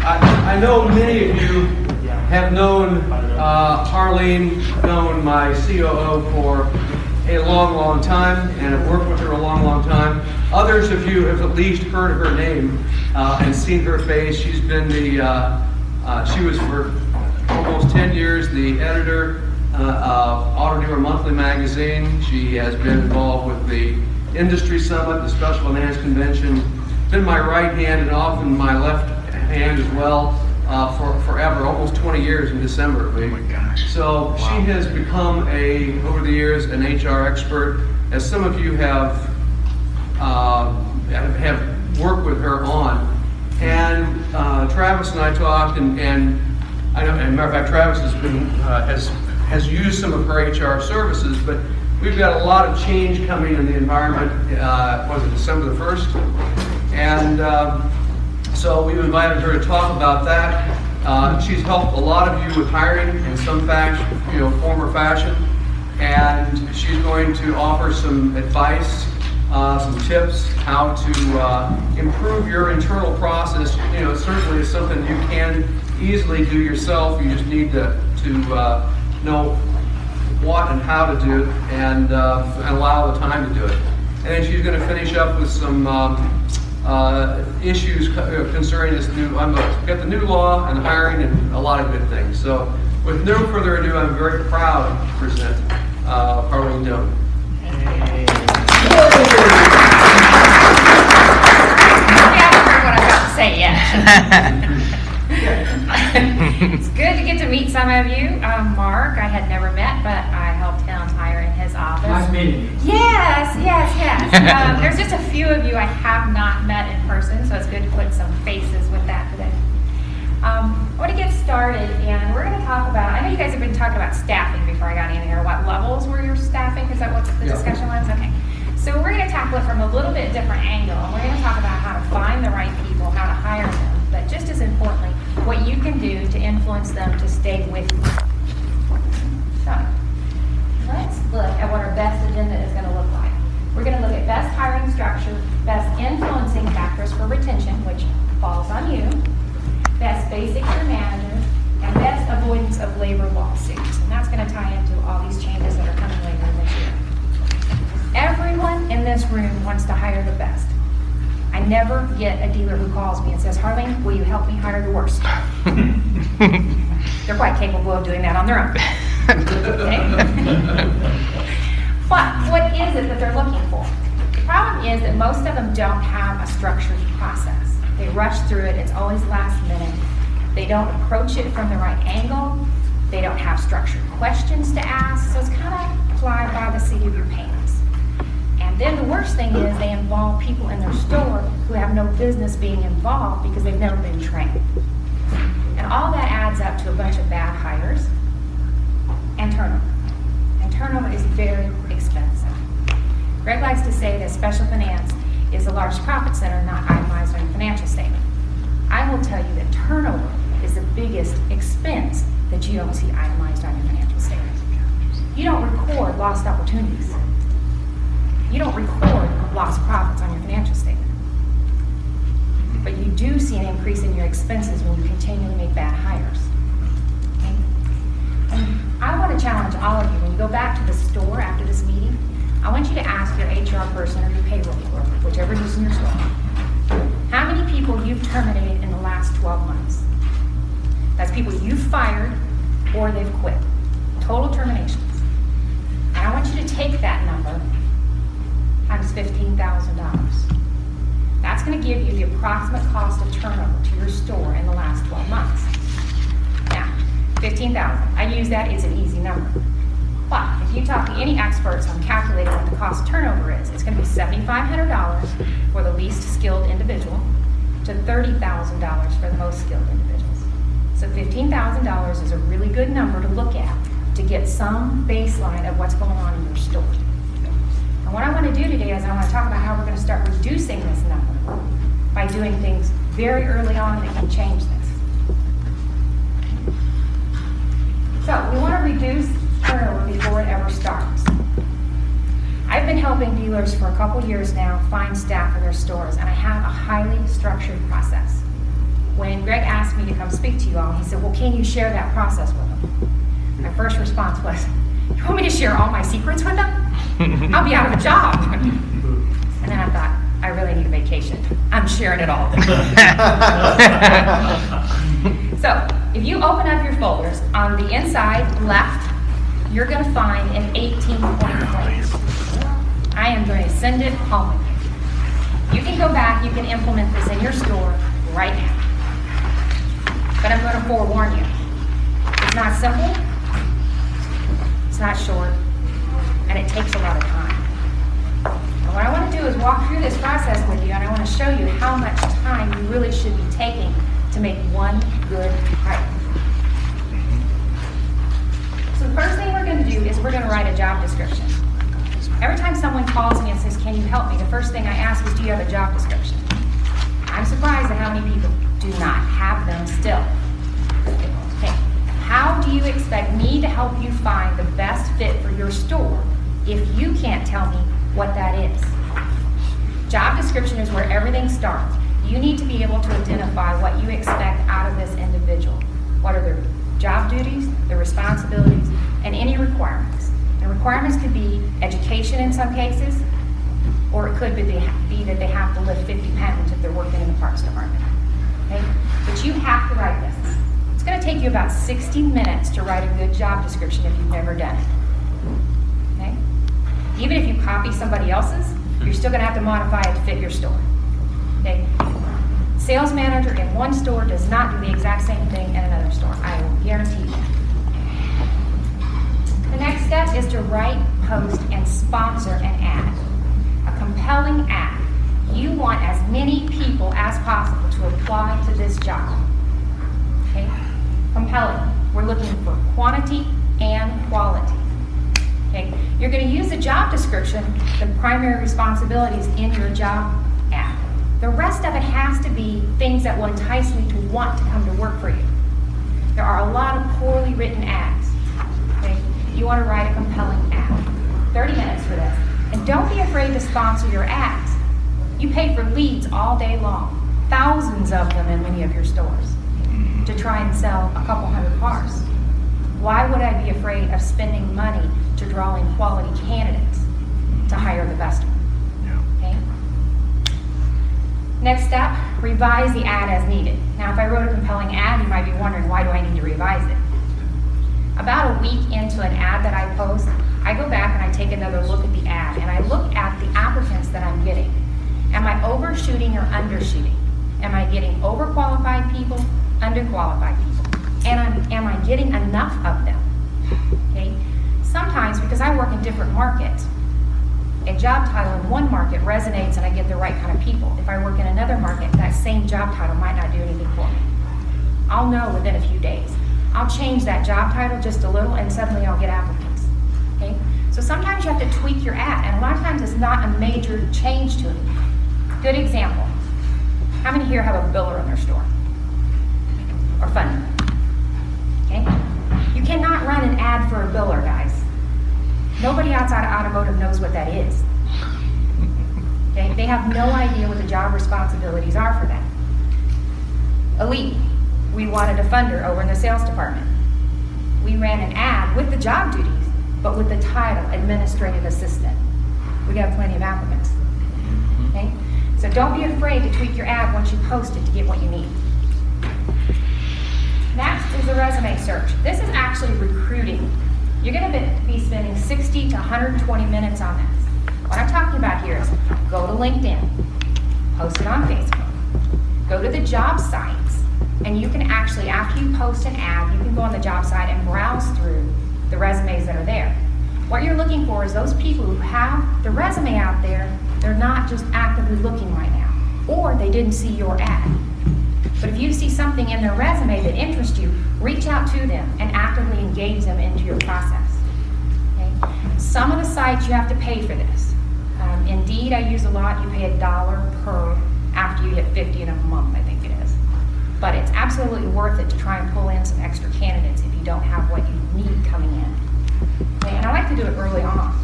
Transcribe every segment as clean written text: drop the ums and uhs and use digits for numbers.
I know many of you have known Harleen, known my COO for a long, long time, and have worked with her a long, long time. Others of you have at least heard her name and seen her face. She's been she was for almost 10 years the editor of Auto Dealer Monthly magazine. She has been involved with the Industry Summit, the Special Finance Convention, been my right hand and often my left hand as well for forever, almost 20 years in December. Oh my gosh. So Wow. she has become over the years, an HR expert, as some of you have worked with her on. And Travis and I talked, and I know, as a matter of fact, Travis has been has used some of her HR services, but we've got a lot of change coming in the environment. Was it December the 1st? And so we've invited her to talk about that. She's helped a lot of you with hiring in some fashion, form or fashion, and she's going to offer some advice, some tips, how to improve your internal process. Certainly it's something you can easily do yourself. You just need to know what and how to do it, and allow the time to do it. And then she's going to finish up with some issues concerning this new, got the new law and hiring and a lot of good things. So with no further ado, I'm very proud to present Harleen Doan. Hey. I haven't heard what I'm about to say yet. It's good to get to meet some of you. Mark, I had never met, but I helped him hire in his office. Nice meeting you. Yes. There's just a few of you I have not met in person, so it's good to put some faces with that today. I want to get started, and we're going to talk about, I know you guys have been talking about staffing before I got in here. What levels were your staffing? Is that what the discussion was? Okay. So we're going to tackle it from a little bit different angle, and we're going to talk about how to find the right people, how to hire them, but just as importantly, what you can do to influence them to stay with you. So, let's look at what our best agenda is going to look like. We're going to look at best hiring structure, best influencing factors for retention, which falls on you, best basics for managers, and best avoidance of labor lawsuits. And that's going to tie into all these changes that are coming later in this year. Everyone in this room wants to hire the best. I never get a dealer who calls me and says, Harleen, will you help me hire the worst? They're quite capable of doing that on their own. But what is it that they're looking for? The problem is that most of them don't have a structured process. They rush through it. It's always last minute. They don't approach it from the right angle. They don't have structured questions to ask. So it's kind of fly by the seat of your pants. And then the worst thing is they involve people in their store who have no business being involved because they've never been trained. And all that adds up to a bunch of bad hires and turnover. And turnover is very expensive. Greg likes to say that special finance is the largest profit center not itemized on your financial statement. I will tell you that turnover is the biggest expense that you don't see itemized on your financial statement. You don't record lost opportunities. You don't record lost profits on your financial statement. But you do see an increase in your expenses when you continually make bad hires. Okay? And I want to challenge all of you, when you go back to the store after this meeting, I want you to ask your HR person or your payroll clerk, whichever is in your store, how many people you've terminated in the last 12 months. That's people you've fired or they've quit. Total terminations. And I want you to take that number times $15,000. That's going to give you the approximate cost of turnover to your store in the last 12 months. Now, $15,000. I use that, it's an easy number. But if you talk to any experts on calculating what the cost of turnover is, it's going to be $7,500 for the least skilled individual to $30,000 for the most skilled individuals. So $15,000 is a really good number to look at to get some baseline of what's going on in your store. And what I want to do today is I want to talk about how we're going to start reducing this number by doing things very early on that can change this. So we want to reduce turnover before it ever starts. I've been helping dealers for a couple years now find staff for their stores, and I have a highly structured process. When Greg asked me to come speak to you all. He said, well, can you share that process with them? My first response was, you want me to share all my secrets with them? I'll be out of a job. And then I thought, I really need a vacation. I'm sharing it all. So, if you open up your folders, on the inside left, you're going to find an 18-point plan. I am going to send it home with you. You can go back, you can implement this in your store right now. But I'm going to forewarn you. It's not simple, it's not short, and it takes a lot of time. And what I want to do is walk through this process with you, and I want to show you how much time you really should be taking to make one good item. So the first thing we're going to do is we're going to write a job description. Every time someone calls me and says, can you help me, the first thing I ask is, do you have a job description? I'm surprised at how many people do not have them still. Okay. How do you expect me to help you find the best fit for your store if you can't tell me what that is? Job description is where everything starts. You need to be able to identify what you expect out of this individual. What are their job duties, their responsibilities, and any requirements. And requirements could be education in some cases, or it could be that they have to lift 50 pounds if they're working in the parts department. Okay? But you have to write this. It's going to take you about 60 minutes to write a good job description if you've never done it. Okay? Even if you copy somebody else's, you're still going to have to modify it to fit your store. Okay? Sales manager in one store does not do the exact same thing in another store. I will guarantee you. The next step is to write, post, and sponsor an ad. A compelling ad. You want as many people as possible to apply to this job. Okay? Compelling. We're looking for quantity and quality. Okay? You're going to use the job description, the primary responsibilities in your job ad. The rest of it has to be things that will entice me to want to come to work for you. There are a lot of poorly written ads. Okay? You want to write a compelling ad. 30 minutes for this. And don't be afraid to sponsor your ads. You pay for leads all day long, thousands of them in many of your stores, to try and sell a couple hundred cars. Why would I be afraid of spending money to draw in quality candidates to hire the best one? Okay? Next step, revise the ad as needed. Now, if I wrote a compelling ad, you might be wondering, why do I need to revise it? About a week into an ad that I post, I go back and I take another look at the ad, and I look at the applicants that I'm getting. Am I overshooting or undershooting? Am I getting overqualified people, underqualified people? And am I getting enough of them? Okay? Sometimes, because I work in different markets, a job title in one market resonates and I get the right kind of people. If I work in another market, that same job title might not do anything for me. I'll know within a few days. I'll change that job title just a little and suddenly I'll get applicants. Okay? So sometimes you have to tweak your ad, and a lot of times it's not a major change to it. Good example. How many here have a biller in their store? Or funding? Okay? You cannot run an ad for a biller, guys. Nobody outside of automotive knows what that is. Okay? They have no idea what the job responsibilities are for that. Elite, we wanted a funder over in the sales department. We ran an ad with the job duties, but with the title administrative assistant. We got plenty of applicants. Okay? So don't be afraid to tweak your ad once you post it to get what you need. Next is the resume search. This is actually recruiting. You're going to be spending 60 to 120 minutes on this. What I'm talking about here is go to LinkedIn, post it on Facebook, go to the job sites, and you can actually, after you post an ad, you can go on the job site and browse through the resumes that are there. What you're looking for is those people who have the resume out there, they're not just actively looking right now, or they didn't see your ad. But if you see something in their resume that interests you, reach out to them and actively engage them into your process. Okay? Some of the sites you have to pay for this. Indeed, I use a lot. You pay $1 per after you hit 50 in a month, I think it is. But it's absolutely worth it to try and pull in some extra candidates if you don't have what you need coming in. Okay? And I like to do it early on.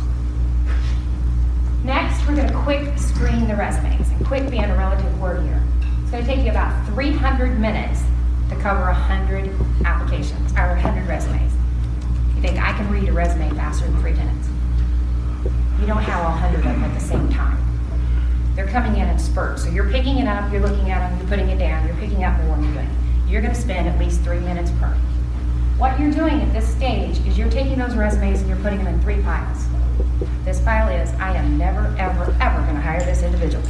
Next, we're going to quick screen the resumes. And quick being a relative word here. It's going to take you about 300 minutes to cover 100 applications, or 100 resumes. You think I can read a resume faster than 3 minutes? You don't have all 100 of them at the same time. They're coming in spurts. So you're picking it up, you're looking at them, you're putting it down, you're picking up more and you're doing it. You're gonna spend at least 3 minutes per. What you're doing at this stage is you're taking those resumes and you're putting them in 3 piles. This pile is, I am never, ever, ever gonna hire this individual.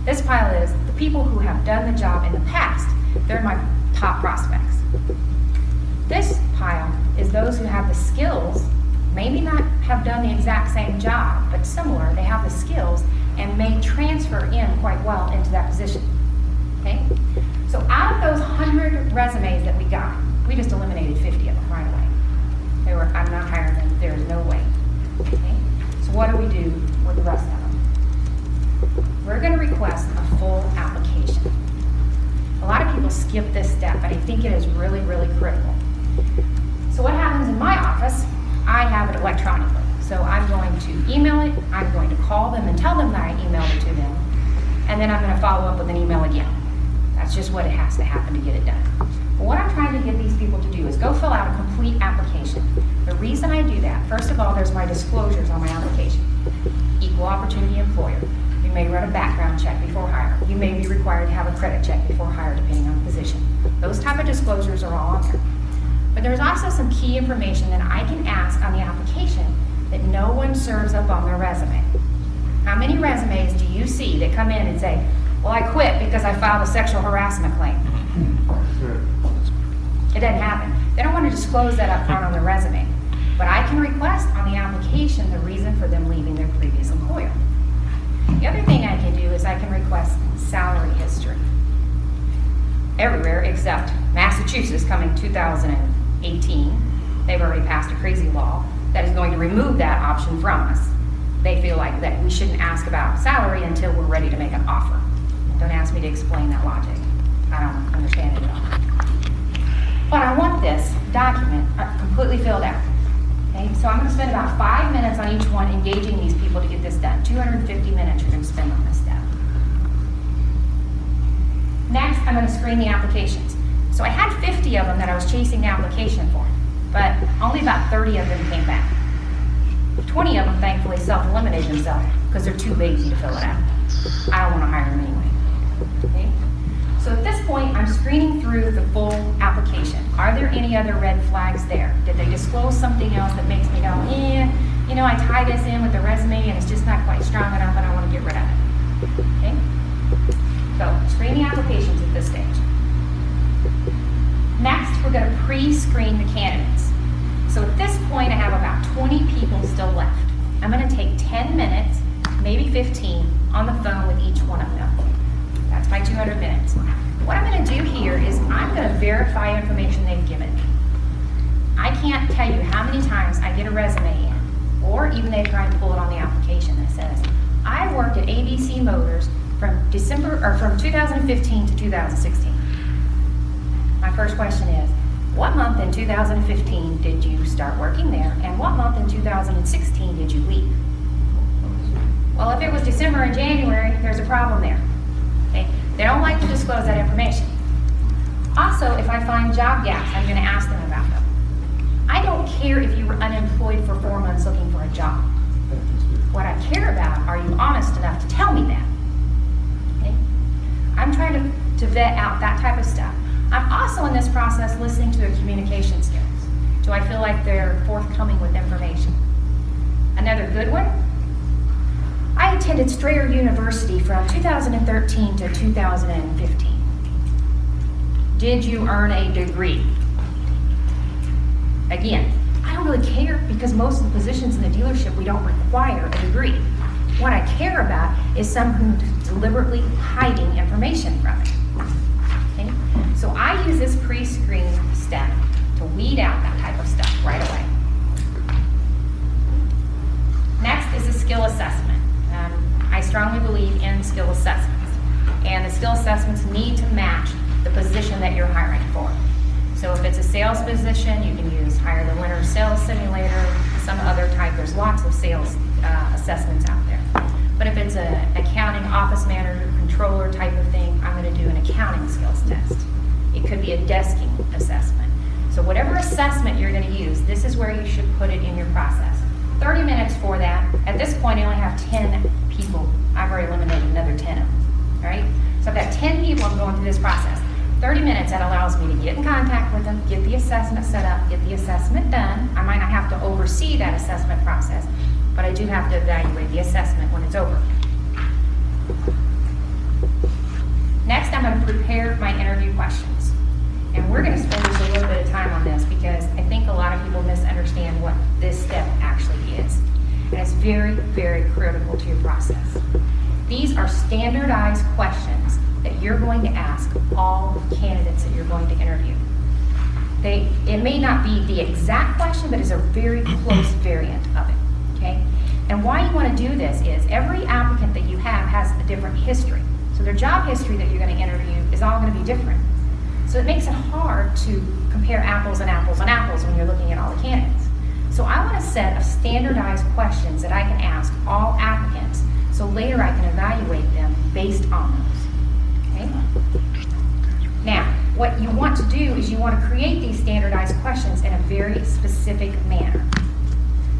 This pile is the people who have done the job in the past. They're my top prospects. This pile is those who have the skills, maybe not have done the exact same job, but similar. They have the skills and may transfer in quite well into that position. Okay? So out of those 100 resumes that we got, we just eliminated 50 of them right away. I'm not hiring them. There's no way. Okay? So what do we do with the rest of them? We're going to request a full application. A lot of people skip this step, but I think it is really, really critical. So what happens in my office, I have it electronically. So I'm going to email it, I'm going to call them and tell them that I emailed it to them, and then I'm going to follow up with an email again. That's just what it has to happen to get it done. But what I'm trying to get these people to do is go fill out a complete application. The reason I do that, first of all, there's my disclosures on my application. Equal opportunity employer. You may run a background check before hire. You may be required to have a credit check before hire, depending on the position. Those type of disclosures are all on there. But there's also some key information that I can ask on the application that no one serves up on their resume. How many resumes do you see that come in and say, well, I quit because I filed a sexual harassment claim? It doesn't happen. They don't want to disclose that up front on their resume. But I can request on the application the reason for them leaving their previous employer. The other thing I can do is I can request salary history. Everywhere except Massachusetts coming 2018, they've already passed a crazy law that is going to remove that option from us. They feel like that we shouldn't ask about salary until we're ready to make an offer. Don't ask me to explain that logic. I don't understand it at all. But I want this document completely filled out. Okay, so I'm going to spend about 5 minutes on each one engaging these people to get this done. 250 minutes you're going to spend on this step. Next, I'm going to screen the applications. So I had 50 of them that I was chasing the application for, but only about 30 of them came back. 20 of them thankfully self-eliminated themselves because they're too lazy to fill it out. I don't want to hire them anyway. Okay? So at this point, I'm screening through the full application. Are there any other red flags there? Did they disclose something else that makes me go, I tie this in with the resume and it's just not quite strong enough and I want to get rid of it. Okay? So screen the applications at this stage. Next, we're going to pre-screen the candidates. So at this point, I have about 20 people still left. I'm going to take 10 minutes, maybe 15, on the phone with each one of them. That's my 200 minutes. What I'm going to do here is I'm going to verify information they've given me. I can't tell you how many times I get a resume in, or even they try and pull it on the application that says, I worked at ABC Motors from 2015 to 2016. My first question is, what month in 2015 did you start working there, and what month in 2016 did you leave? Well, if it was December and January, there's a problem there. Okay? They don't like to disclose that information. Also, if I find job gaps, I'm going to ask them about them. I don't care if you were unemployed for 4 months looking for a job. What I care about, are you honest enough to tell me that? Okay? I'm trying to vet out that type of stuff. I'm also in this process listening to their communication skills. Do I feel like they're forthcoming with information? Another good one, I attended Strayer University from 2013 to 2015. Did you earn a degree? Again, I don't really care because most of the positions in the dealership, we don't require a degree. What I care about is someone who's deliberately hiding information from it. Okay? So I use this pre-screen step to weed out that type of stuff right away. Next is a skill assessment. I strongly believe in skill assessments, and the skill assessments need to match the position that you're hiring for. So if it's a sales position, you can use Hire the Winner Sales Simulator, some other type. There's lots of sales assessments out there. But if it's an accounting office manager, controller type of thing, I'm going to do an accounting skills test. be a desking assessment. So whatever assessment you're going to use, this is where you should put it in your process. 30 minutes for that. At this point, I only have 10 people. I've already eliminated another 10 of them, all right? So I've got 10 people I'm going through this process. 30 minutes, that allows me to get in contact with them, get the assessment set up, get the assessment done. I might not have to oversee that assessment process, but I do have to evaluate the assessment when it's over. Next, I'm going to prepare my interview questions. And we're going to spend just a little bit of time on this because I think a lot of people misunderstand what this step actually is. And it's very, very critical to your process. These are standardized questions that you're going to ask all candidates that you're going to interview. It may not be the exact question, but it's a very close variant of it, okay? And why you want to do this is every applicant that you have has a different history. So their job history that you're going to interview is all going to be different. So it makes it hard to compare apples and apples and apples when you're looking at all the candidates. So I want a set of standardized questions that I can ask all applicants so later I can evaluate them based on those. Okay? Now, what you want to do is you want to create these standardized questions in a very specific manner.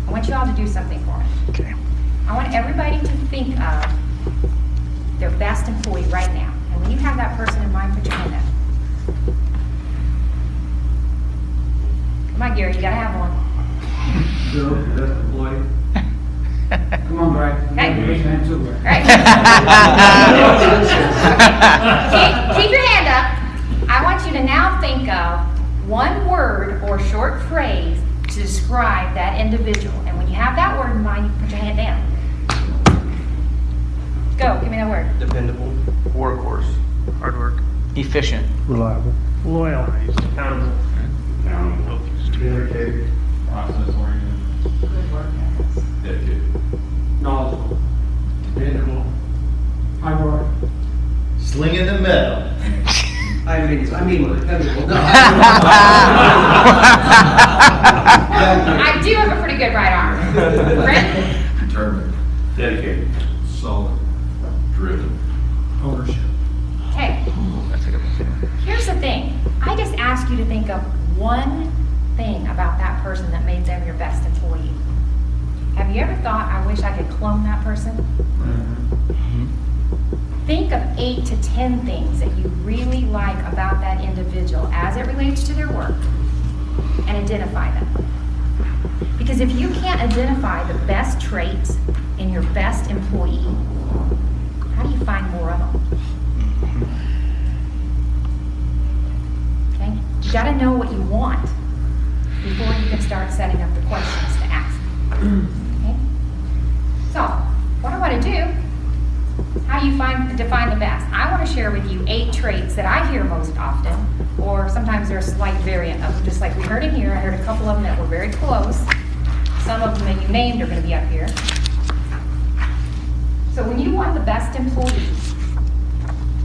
I want you all to do something for me. Okay. I want everybody to think of their best employee right now. And when you have that person in mind, put your hand up. Come on, Gary, you gotta have one. Bill, best employee. Come on, Brad. Hey. Raise your hand too, Brad. Right. keep your hand up. I want you to now think of one word or short phrase to describe that individual. And when you have that word in mind, you put your hand down. Go, give me that word. Dependable. Workhorse. Hard work. Efficient. Reliable. Loyal. Accountable. Dedicated. Process oriented. Good work ethics. Dedicated. Knowledgeable. Dependable. High work. Sling in the middle. I mean, dependable. No. I do have a pretty good right arm. Brent? Determined. Dedicated. Solid. Driven. Ownership. Okay. That's a good one. Here's the thing. I just asked you to think of one thing about that person that made them your best employee. Have you ever thought, I wish I could clone that person? Think of 8 to 10 things that you really like about that individual as it relates to their work and identify them. Because if you can't identify the best traits in your best employee, how do you find more of them? Okay? You gotta know what you want before you can start setting up the questions to ask. Okay? So, what I want to do, how do you define the best? I want to share with you 8 traits that I hear most often, or sometimes they're a slight variant of them, just like we heard in here. I heard a couple of them that were very close. Some of them that you named are going to be up here. So when you want the best employee,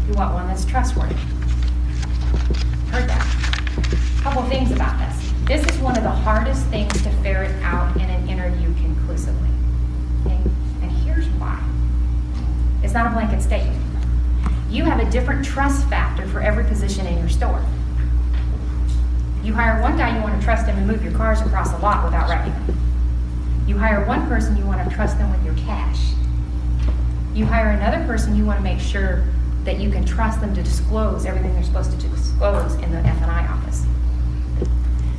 you want one that's trustworthy. Heard that. A couple of things about this. This is one of the hardest things to ferret out in an interview conclusively. Okay? And here's why. It's not a blanket statement. You have a different trust factor for every position in your store. You hire one guy, you want to trust him and move your cars across the lot without wrecking them. You hire one person, you want to trust them with your cash. You hire another person, you want to make sure that you can trust them to disclose everything they're supposed to disclose in the F&I office.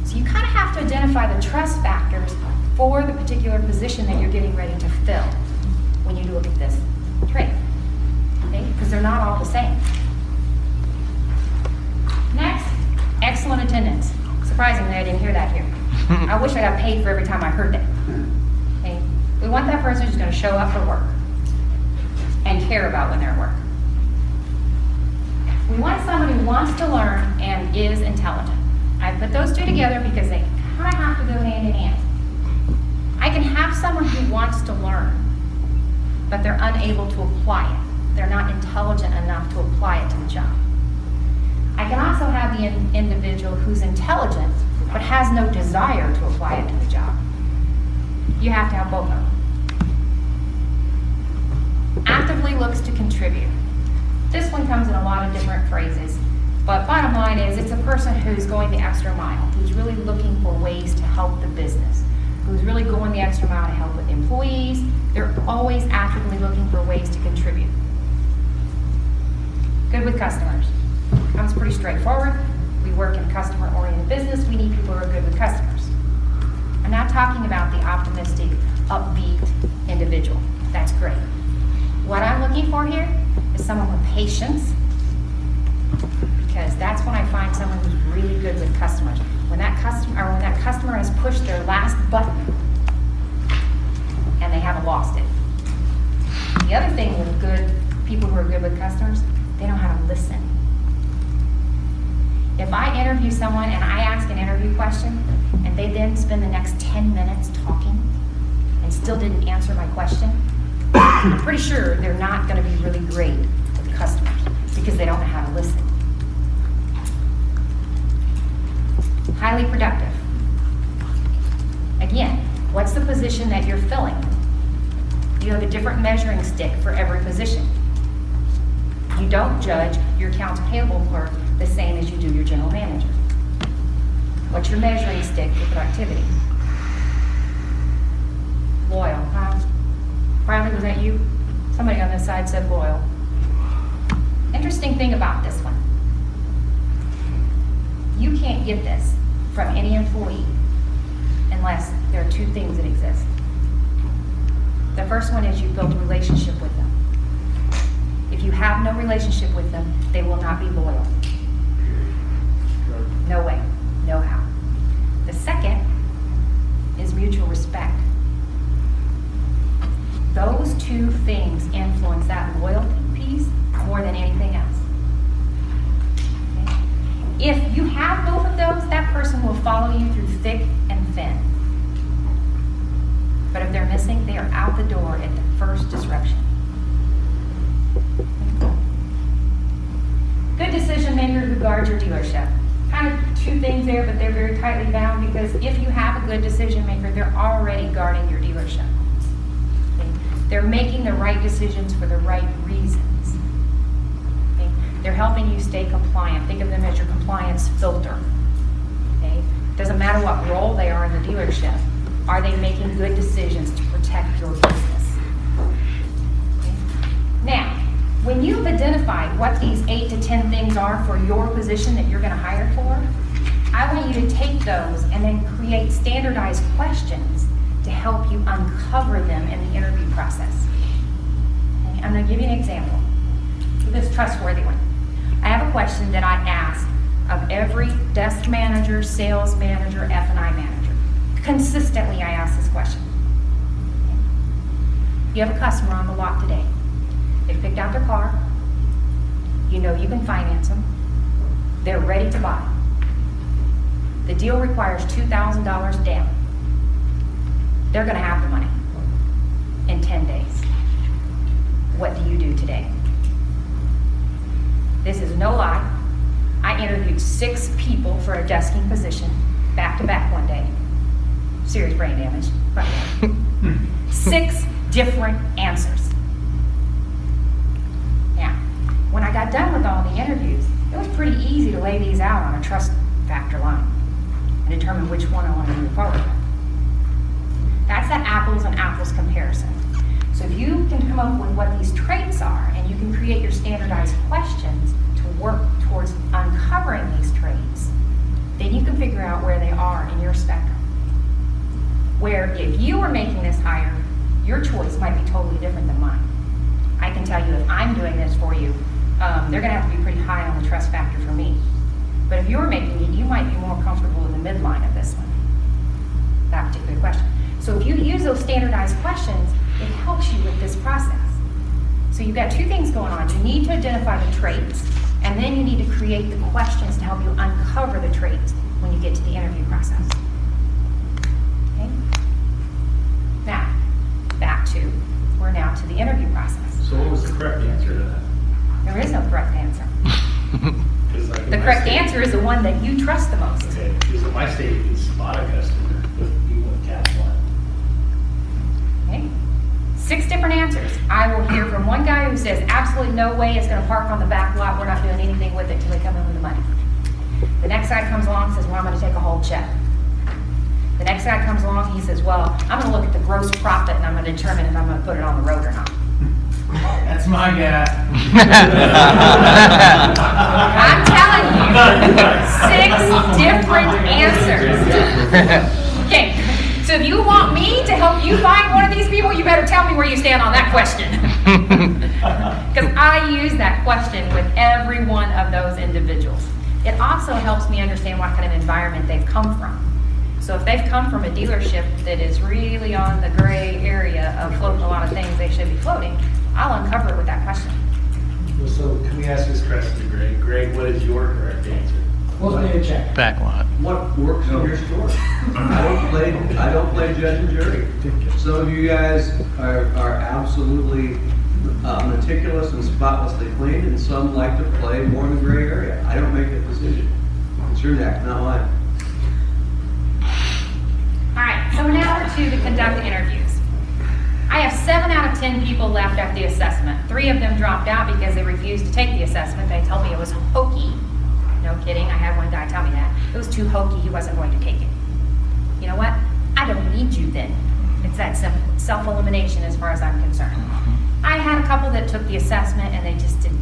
So you kind of have to identify the trust factors for the particular position that you're getting ready to fill when you look at this trait, okay? Because they're not all the same. Next, excellent attendance. Surprisingly, I didn't hear that here. I wish I got paid for every time I heard that. Okay? We want that person who's going to show up for work and care about when they're at work. We want someone who wants to learn and is intelligent. I put those two together because they kind of have to go hand in hand. I can have someone who wants to learn, but they're unable to apply it. They're not intelligent enough to apply it to the job. I can also have the individual who's intelligent, but has no desire to apply it to the job. You have to have both of them. Actively looks to contribute. This one comes in a lot of different phrases, but bottom line is it's a person person who's going the extra mile, who's really looking for ways to help the business, who's really going the extra mile to help with employees. They're always actively looking for ways to contribute. Good with customers. Comes pretty straightforward. We work in a customer-oriented business. We need people who are good with customers. I'm not talking about the optimistic, upbeat individual. That's great. What I'm looking for here is someone with patience, because that's when I find someone who's really good with customers. When that customer has pushed their last button and they haven't lost it. The other thing with good people who are good with customers, they know how to listen. If I interview someone and I ask an interview question and they then spend the next 10 minutes talking and still didn't answer my question, I'm pretty sure they're not going to be really great with customers because they don't know how to listen. Highly productive. Again, what's the position that you're filling? You have a different measuring stick for every position. You don't judge your accounts payable clerk the same as you do your general manager. What's your measuring stick for productivity? Loyal, huh? Riley, was that you? Somebody on this side said loyal. Interesting thing about this one. You can't get this from any employee unless there are two things that exist. The first one is you build a relationship with them. If you have no relationship with them, they will not be loyal. No way, no how. The second is mutual respect. Those two things influence that loyalty piece more than anything else. Okay? If you have both of those, that person will follow you through thick and thin. But if they're missing, they are out the door at the first disruption. Good decision maker who guards your dealership. Kind of two things there, but they're very tightly bound, because if you have a good decision maker, they're already guarding your dealership. Okay? They're making the right decisions for the right reasons. Okay? They're helping you stay compliant. Think of them as your compliance filter. Okay? Doesn't matter what role they are in the dealership. Are they making good decisions to protect your business? Okay? Now, when you've identified what these 8 to 10 things are for your position that you're going to hire for, I want you to take those and then create standardized questions to help you uncover them in the interview process. Okay? I'm going to give you an example. This trustworthy one. I have a question that I ask of every desk manager, sales manager, F&I manager. Consistently, I ask this question. You have a customer on the lot today. They picked out their car. You know you can finance them. They're ready to buy. The deal requires $2,000 down. They're going to have the money in 10 days. What do you do today? This is no lie. I interviewed 6 people for a desking position back to back one day. Serious brain damage, by the way. 6 different answers. Now, when I got done with all the interviews, it was pretty easy to lay these out on a trust factor line and determine which one I want to move forward with. That's that apples and apples comparison. So if you can come up with what these traits are, and you can create your standardized questions to work towards uncovering these traits, then you can figure out where they are in your spectrum. Where if you were making this hire, your choice might be totally different than mine. I can tell you, if I'm doing this for you, they're going to have to be pretty high on the trust factor for me. But if you're making it, you might be more comfortable in the midline of this one, that particular question. So if you use those standardized questions, it helps you with this process. So you've got 2 things going on. You need to identify the traits, and then you need to create the questions to help you uncover the traits when you get to the interview process. Okay? Now, we're now to the interview process. So what was the correct answer to that? There is no correct answer. 'Cause like in The my correct state- answer is the one that you trust the most. Okay, because in my state, you can spot a customer even with cat one. Okay? 6 different answers. I will hear from one guy who says, absolutely no way it's going to park on the back lot. We're not doing anything with it until they come in with the money. The next next guy comes along, says, well, I'm gonna take a whole check. The next guy comes along, he says, well, I'm gonna look at the gross profit and I'm gonna determine if I'm gonna put it on the road or not. That's my guy. I'm telling you, 6 different answers. Okay, so if you want me to help you find one of these people, you better tell me where you stand on that question. Because I use that question with every one of those individuals. It also helps me understand what kind of environment they've come from. So if they've come from a dealership that is really on the gray area of floating a lot of things they should be floating, I'll uncover it with that question. Well, so can we ask this question to Greg? Greg, what is your correct answer? We'll pay a check. Backlot. What works in your store? I don't play judge and jury. Some of you guys are absolutely meticulous and spotlessly clean, and some like to play more in the gray area. I don't make that decision. It's your neck, not mine. All right, so now we're to the conduct interviews. I have 7 out of 10 people left after the assessment. 3 of them dropped out because they refused to take the assessment. They told me it was hokey. No kidding, I had one guy tell me that. It was too hokey, he wasn't going to take it. You know what? I don't need you then. It's that simple. Self-elimination as far as I'm concerned. I had a couple that took the assessment and they just didn't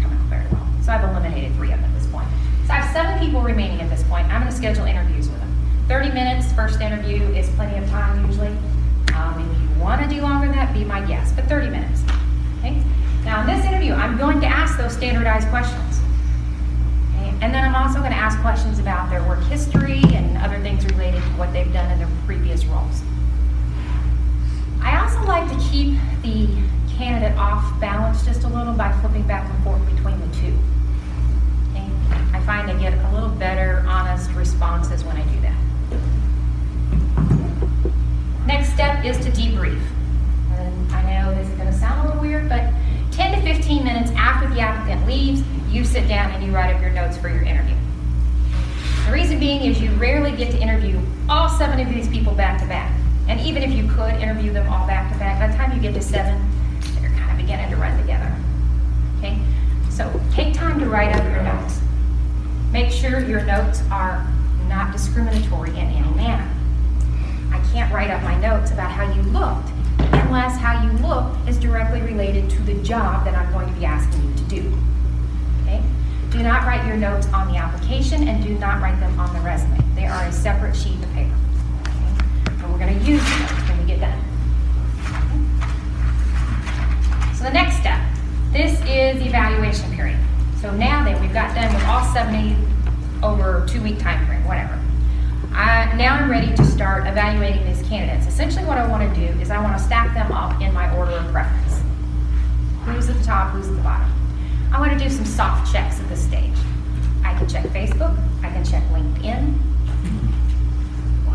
come out very well. So I've eliminated 3 of them at this point. So I have 7 people remaining at this point. I'm going to schedule interviews with them. 30 minutes, first interview is plenty of time usually. If you want to do longer than that, be my guest, but 30 minutes. Okay? Now in this interview, I'm going to ask those standardized questions. Okay? And then I'm also going to ask questions about their work history and other things related to what they've done in their previous roles. I also like to keep the candidate off balance just a little by flipping back and forth between the two. Okay? I find I get a little better, honest responses when I do that. Next step is to debrief. And I know this is going to sound a little weird, but 10 to 15 minutes after the applicant leaves, you sit down and you write up your notes for your interview. The reason being is you rarely get to interview all 7 of these people back to back. And even if you could interview them all back to back, by the time you get to 7, they're kind of beginning to run together. Okay? So take time to write up your notes. Make sure your notes are not discriminatory in any manner. I can't write up my notes about how you looked unless how you looked is directly related to the job that I'm going to be asking you to do. Okay? Do not write your notes on the application and do not write them on the resume. They are a separate sheet of paper. Okay? And we're going to use the notes when we get done. Okay? So the next step, this is the evaluation period. So now that we've got done with all 70 over 2-week time frame, whatever. Now I'm ready to start evaluating these candidates. Essentially what I want to do is I want to stack them up in my order of preference. Who's at the top, who's at the bottom. I want to do some soft checks at this stage. I can check Facebook, I can check LinkedIn.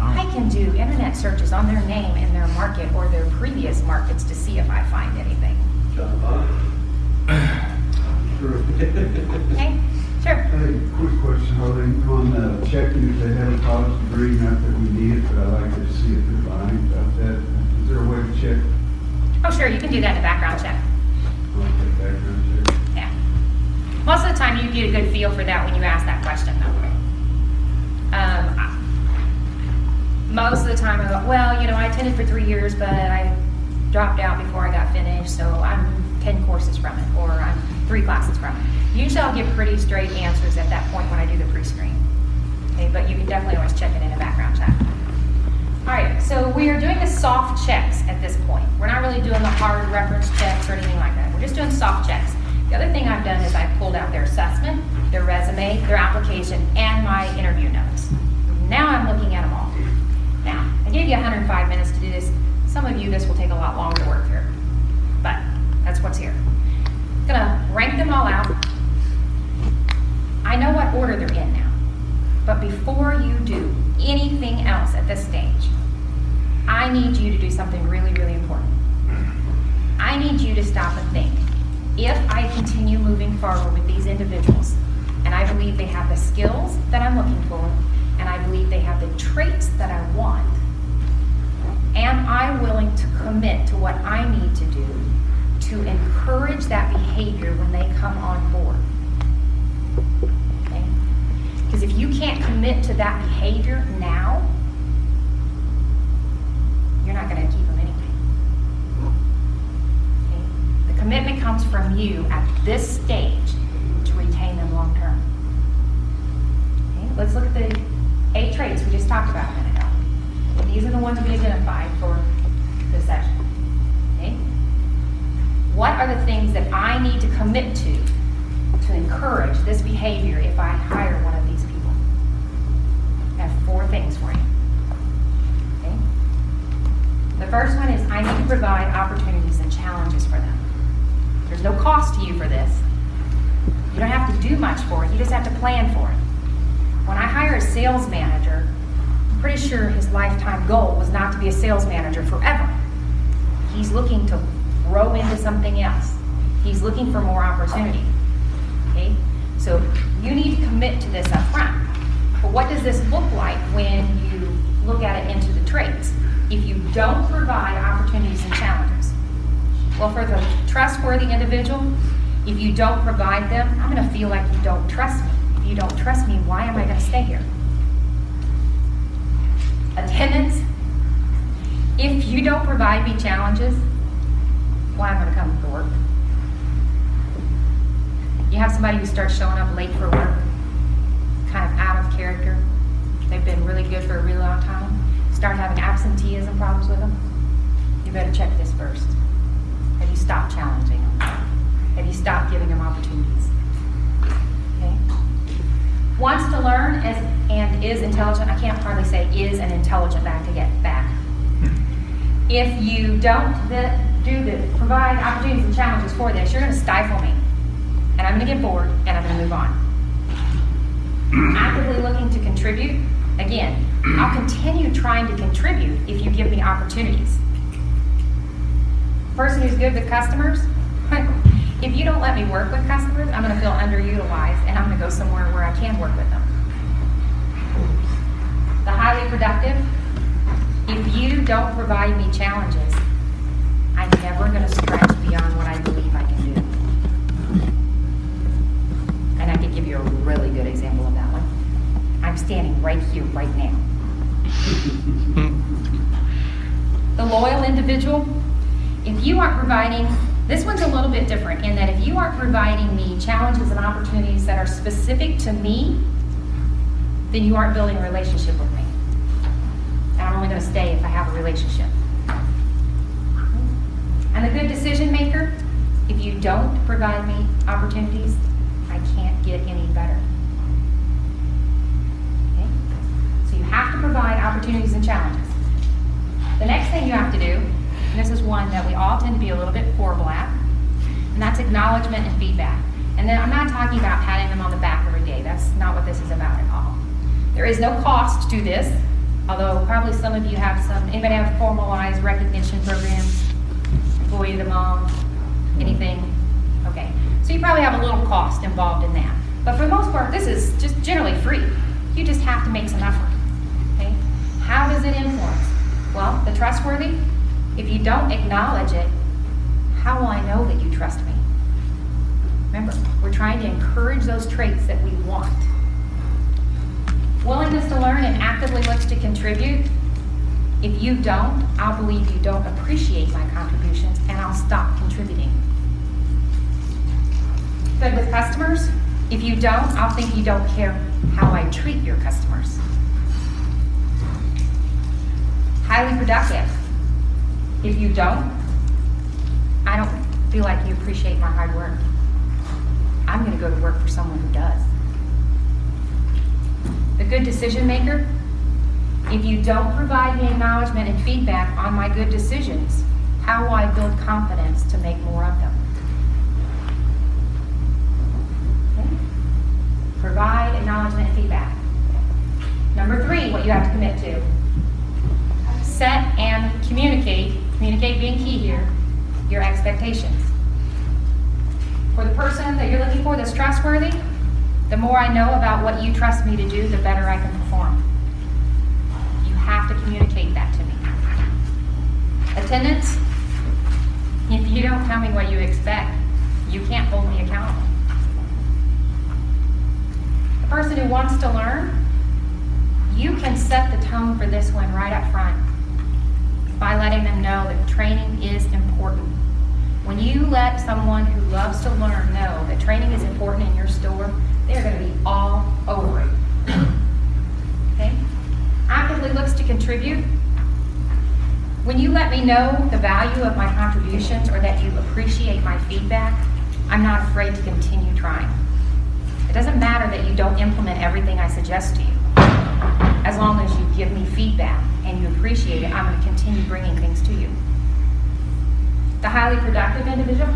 I can do internet searches on their name and their market or their previous markets to see if I find anything. John Bob? Sure. Okay? Sure. Hey, quick question, are they on checking if they have a college degree? Not that we need it, but I like to see if they're lying about that. Is there a way to check? Oh, sure, you can do that in a background check. Okay, background check. Yeah. Most of the time you get a good feel for that when you ask that question though. Most of the time I go, well, you know, I attended for 3 years, but I dropped out before I got finished, so I'm 10 courses from it, or I'm 3 classes from it. Usually I'll get pretty straight answers at that point when I do the pre-screen. Okay, but you can definitely always check it in a background check. All right, so we are doing the soft checks at this point. We're not really doing the hard reference checks or anything like that. We're just doing soft checks. The other thing I've done is I've pulled out their assessment, their resume, their application, and my interview notes. Now I'm looking at them all. Now, I gave you 105 minutes to do this. Some of you, this will take a lot longer to work through, but that's what's here. I'm gonna rank them all out. I know what order they're in now, but before you do anything else at this stage, I need you to do something really, really important. I need you to stop and think. If I continue moving forward with these individuals, and I believe they have the skills that I'm looking for, and I believe they have the traits that I want, am I willing to commit to what I need to do to encourage that behavior when they come on board? Okay? Because if you can't commit to that behavior now, you're not going to keep them anyway. Okay? The commitment comes from you at this stage to retain them long term. Okay? Let's look at the 8 traits we just talked about a minute ago. These are the ones we identified for this session. Okay? What are the things that I need to commit to encourage this behavior if I hire one of these people? I have 4 things for you. Okay? The first one is I need to provide opportunities and challenges for them. There's no cost to you for this. You don't have to do much for it. You just have to plan for it. When I hire a sales manager, I'm pretty sure his lifetime goal was not to be a sales manager forever. He's looking to grow into something else. He's looking for more opportunity. Okay? So you need to commit to this up front. But what does this look like when you look at it into the traits? If you don't provide opportunities and challenges. Well, for the trustworthy individual, if you don't provide them, I'm going to feel like you don't trust me. If you don't trust me, why am I going to stay here? Attendance, if you don't provide me challenges, why am I going to come to work? You have somebody who starts showing up late for work, kind of out of character. They've been really good for a really long time. Start having absenteeism problems with them. You better check this first. Have you stopped challenging them? Have you stopped giving them opportunities? Okay. Wants to learn and is intelligent. I can't hardly say is and intelligent back to get back. If you don't provide opportunities and challenges for this, you're going to stifle me. And I'm going to get bored and I'm going to move on. Actively looking to contribute. Again, I'll continue trying to contribute if you give me opportunities. Person who's good with customers, if you don't let me work with customers, I'm going to feel underutilized and I'm going to go somewhere where I can work with them. The highly productive, if you don't provide me challenges, I'm never going to stretch beyond what I believe I can do. And I can give you a really good example of that one. I'm standing right here, right now. The loyal individual, if you aren't providing, this one's a little bit different in that if you aren't providing me challenges and opportunities that are specific to me, then you aren't building a relationship with me. And I'm only going to stay if I have a relationship. And the good decision maker, if you don't provide me opportunities, I can't get any better. Okay? So you have to provide opportunities and challenges. The next thing you have to do, and this is one that we all tend to be a little bit horrible at, and that's acknowledgement and feedback. And then I'm not talking about patting them on the back every day. That's not what this is about at all. There is no cost to this, although probably some of you have some. Anybody have formalized recognition programs? Employee of the month? Anything? Okay. So you probably have a little cost involved in that. But for the most part, this is just generally free. You just have to make some effort. Okay? How does it influence? Well, the trustworthy, if you don't acknowledge it, how will I know that you trust me? Remember, we're trying to encourage those traits that we want. Willingness to learn and actively looks to contribute. If you don't, I'll believe you don't appreciate my contributions and I'll stop contributing. Good with customers. If you don't, I'll think you don't care how I treat your customers. Highly productive. If you don't, I don't feel like you appreciate my hard work. I'm going to go to work for someone who does. The good decision maker. If you don't provide me acknowledgement and feedback on my good decisions, how will I build confidence to make more of them? Okay. Provide acknowledgement and feedback. Number 3, what you have to commit to. Set and communicate being key here, your expectations. For the person that you're looking for that's trustworthy, the more I know about what you trust me to do, the better I can perform. You have to communicate that to me. Attendance, if you don't tell me what you expect, you can't hold me accountable. The person who wants to learn, you can set the tone for this one right up front by letting them know that training is important. When you let someone who loves to learn know that training is important in your store, they're going to be all over it. Okay? Actively looks to contribute. When you let me know the value of my contributions or that you appreciate my feedback, I'm not afraid to continue trying. It doesn't matter that you don't implement everything I suggest to you. As long as you give me feedback and you appreciate it, I'm going to continue bringing things to you. The highly productive individual,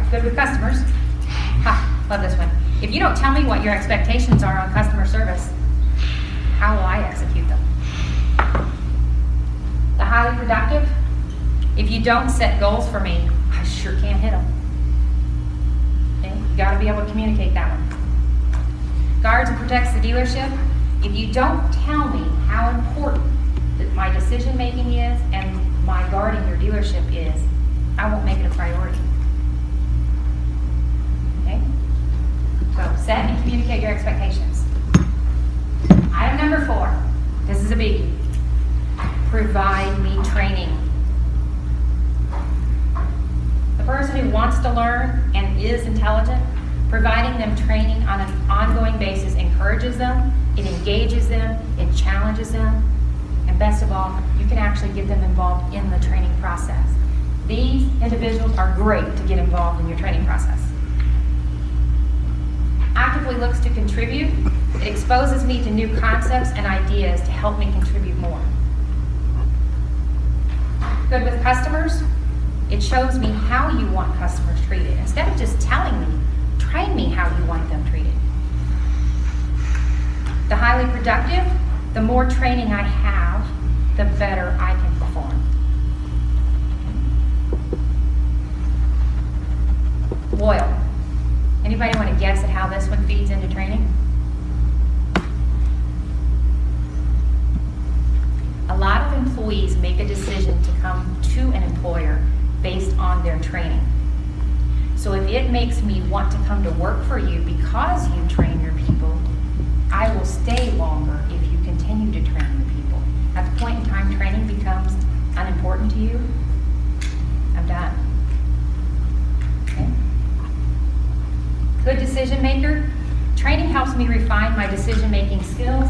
good with customers. Ha, love this one. If you don't tell me what your expectations are on customer service, how will I execute them? The highly productive, if you don't set goals for me, I sure can't hit them. Okay? You got to be able to communicate that one. Guards and protects the dealership. If you don't tell me how important that my decision making is and my guarding your dealership is, I won't make it a priority. Okay? So set and communicate your expectations. Item number 4. This is a biggie. Provide me training. The person who wants to learn and is intelligent, providing them training on an ongoing basis encourages them, it engages them, it challenges them, and best of all, you can actually get them involved in the training process. These individuals are great to get involved in your training process. Actively looks to contribute. It exposes me to new concepts and ideas to help me contribute more. Good with customers. It shows me how you want customers treated. Instead of just telling me, train me how you want them treated. The highly productive, the more training I have, the better I can perform. Loyal. Anybody want to guess at how this one feeds into training? A lot of employees make a decision to come to an employer based on their training. So if it makes me want to come to work for you because you train your people, I will stay longer if you continue to train your people. At the point in time training becomes unimportant to you, I'm done. Okay? Good decision maker. Training helps me refine my decision-making skills.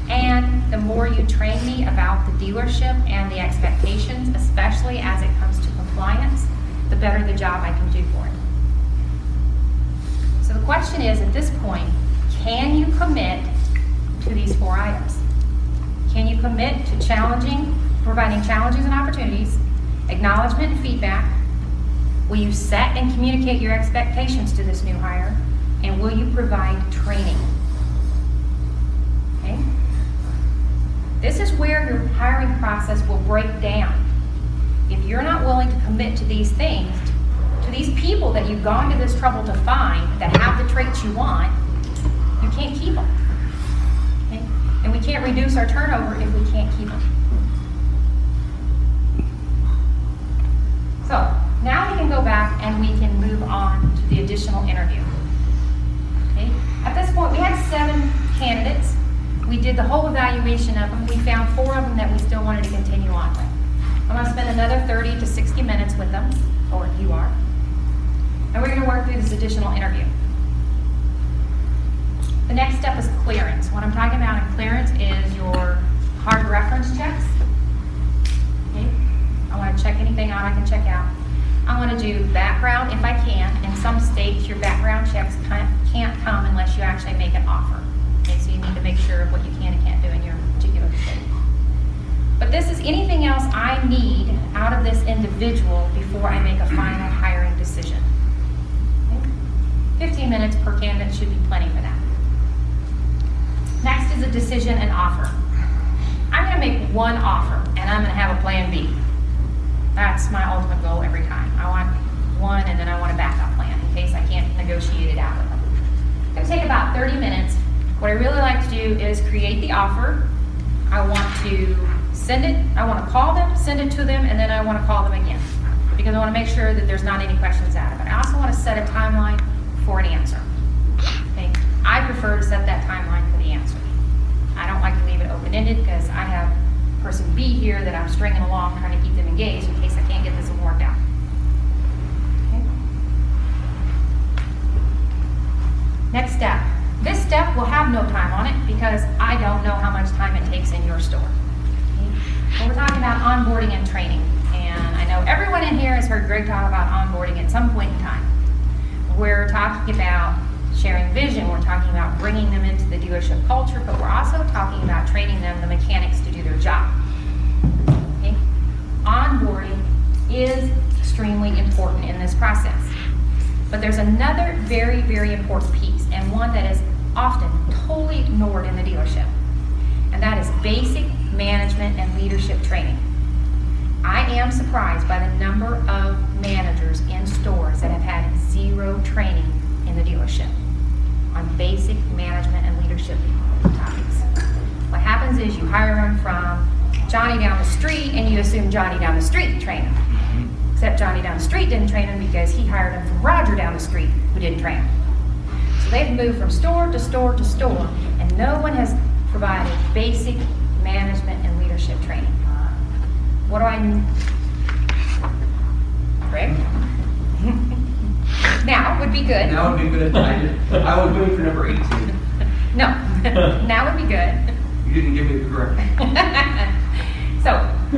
And the more you train me about the dealership and the expectations, especially as it comes to compliance, the better the job I can do for it. So the question is, at this point, can you commit to these 4 items? Can you commit to providing challenges and opportunities, acknowledgement and feedback? Will you set and communicate your expectations to this new hire? And will you provide training? Okay? This is where your hiring process will break down. If you're not willing to commit to these things, to these people that you've gone to this trouble to find that have the traits you want, you can't keep them. Okay? And we can't reduce our turnover if we can't keep them. So, now we can go back and we can move on to the additional interview. Okay? At this point, we had 7 candidates. We did the whole evaluation of them. We found 4 of them that we still wanted to continue on with. I'm going to spend another 30 to 60 minutes with them, or you are. And we're going to work through this additional interview. The next step is clearance. What I'm talking about in clearance is your hard reference checks. Okay? I want to check anything out I can check out. I want to do background if I can. In some states, your background checks can't come unless you actually make an offer. Okay, so you need to make sure of what you can and can't do in your particular state. But this is anything else I need out of this individual before I make a final hiring decision. Okay? 15 minutes per candidate should be plenty for that. Next is a decision and offer. I'm going to make one offer, and I'm going to have a plan B. That's my ultimate goal every time. I want one, and then I want a backup plan in case I can't negotiate it out with them. It's going to take about 30 minutes. What I really like to do is create the offer. I want to send it, I want to call them, send it to them, and then I want to call them again because I want to make sure that there's not any questions out of it. I also want to set a timeline for an answer. Okay? I I prefer to set that timeline for the answer. I don't like to leave it open-ended because I have person B here that I'm stringing along, trying to keep them engaged in case I can't get this one worked out. Okay. Next step. This step will have no time on it because I don't know how much time it takes in your store. Okay. Well, we're talking about onboarding and training, and I know everyone in here has heard Greg talk about onboarding at some point in time. We're talking about sharing vision, we're talking about bringing them into the dealership culture, but we're also talking about training them, the mechanics, to do their job. Okay? Onboarding is extremely important in this process. But there's another very, very important piece, and one that is often totally ignored in the dealership, and that is basic management and leadership training. I am surprised by the number of managers in stores that have had zero training in the dealership on basic management and leadership topics. What happens is you hire them from Johnny down the street and you assume Johnny down the street trained them. Except Johnny down the street didn't train them because he hired them from Roger down the street who didn't train them. So they've moved from store to store to store, and no one has provided basic management and leadership training. What do I mean? Greg? Now would be good. Now would be good. I was waiting for number 18. No, now would be good. You didn't give me the correct. So,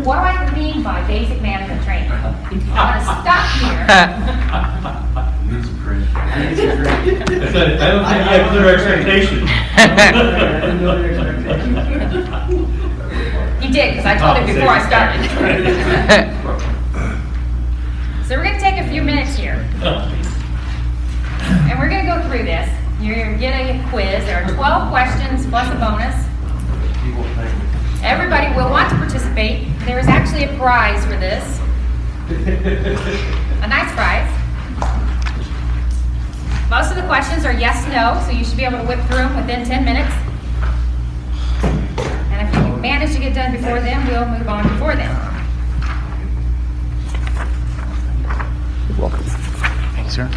what do I mean by basic management training? I'm going to stop here. Needs some credit. I need some drink. I don't think you have clear expectations. I didn't know the expectations. You did, because I told him before I started. So we're going to take a few minutes here. And we're going to go through this. You're going to get a quiz. There are 12 questions plus a bonus. Everybody will want to participate. There is actually a prize for this. A nice prize. Most of the questions are yes, no, so you should be able to whip through them within 10 minutes. And if you manage to get done before then, we'll move on before then. You're welcome. Thank you, sir.